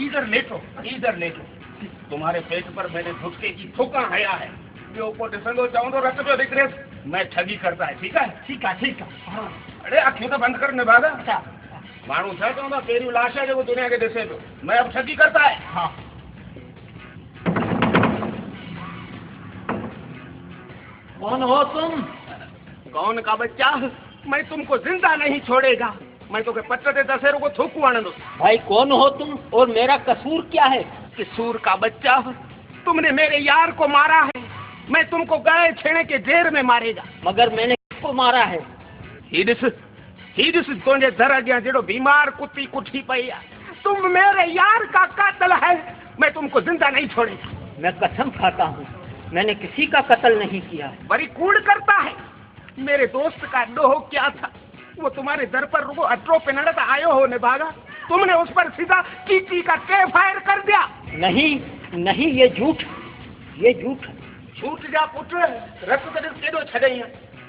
इधर लेटो, इधर लेटो। तुम्हारे पेट पर मैंने झुटके की थूका हया है। ॿियो को ॾिसंदो चवंदो रत पियो निकिरेसि, मैं ठगी करता है। ठीक है, ठीक है, ठीक है। हाँ। अरे अखियूं तो बंद कर निभागा। अच्छा। माण्हू छा चवंदा पहिरियों लाश है जो दुनिया के ॾिसे पियो, मैं अब ठगी करता है। हाँ। कौन हो तुम? कौन का बच्चा? मैं तुमको जिंदा नहीं छोड़ेगा। मैं तो के पत्ते ते दशहरे को थूकू आनंदो। भाई कौन हो तुम और मेरा कसूर क्या है? किसूर का बच्चा, तुमने मेरे यार को मारा है। मैं तुमको गए छेड़े के ढेर में मारेगा। मगर मैंने किसको मारा है? हीडिस तुझे दर अॻियां जहिड़ो बीमार कुत्ती कुठी पई आहे। तुम मेरे यार का कातिल है। मैं तुमको जिंदा नहीं छोड़ेगा। मैं कसम खाता हूँ, मैंने किसी का कत्ल नहीं किया है। बड़ी कूड़ करता है। मेरे दोस्त का डोह क्या था, वो तुम्हारे दर पर रुको अटरो पिनड़त आयो हो निभागा। तुमने उस पर सीधा चीची का के फायर कर दिया। नहीं नहीं, ये झूठ, ये झूठ। झूठ जा पुट, रत कॾहिं केॾो छॾई।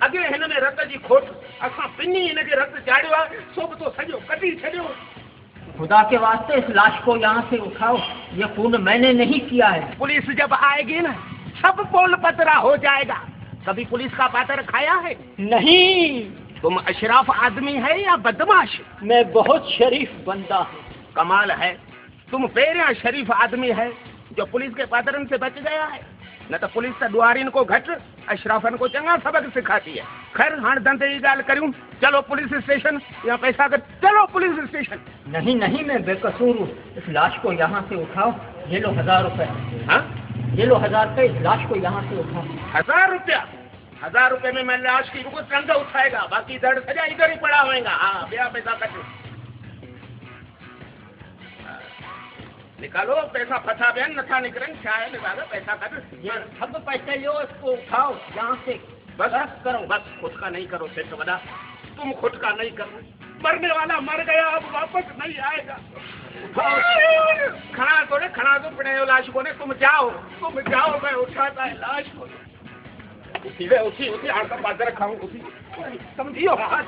अॻे हिन में रत जी खोट, असां पिनी हिनखे रत चाढ़ियो आहे, सो बि तो सॼो कढी छॾियो। खुदा के वास्ते इस लाश को यहाँ से उठाओ, ये खून मैंने नहीं किया है। पुलिस जब आएगी ना, सब पोल पतरा हो जाएगा। कभी पुलिस का पातर खाया है? नहीं। तुम अशराफ आदमी है या बदमाश? मैं बहुत शरीफ बंदा हूँ। कमाल है, तुम पहिरियां शरीफ आदमी है जो पुलिस के पातरन से बच गया है। न तो पुलिस तो ॾुआरिन को घट, अशराफन को चंगा सबक सिखाती है। खैर हाणे धंधे जी ॻाल्हि करियूं। चलो पुलिस स्टेशन या पैसा कर। चलो पुलिस स्टेशन। नहीं नहीं, मैं बेकसूर हूँ। इस लाश को यहाँ से उठाओ। ये लो 1000 रुपए। हाँ, ये लो 1000 रुपए। इस लाश को यहाँ से उठाओ। 1000 रुपया? 1000 रुपये में मैं लाश की रुको टंग उठाएगा, बाकी दर्द सजा इधर ही पड़ा होएगा। हाँ, बिया पैसा कट निकालो। पैसा फंसा बहन नथा निकलन, क्या है निकालो पैसा कट। ये सब पैसे लो, इसको उठाओ यहाँ से। बस करो, बस खुद का नहीं करो सेठ बड़ा। तुम खुद का नहीं करो। मरने वाला मर गया, अब वापस नहीं आएगा। उठाओ, खड़ा तो पड़े हो लाश को ने। तुम जाओ, मैं उठाता है लाश को। उठी आकर बाजार खाऊं। उठी समझियो। हाँ,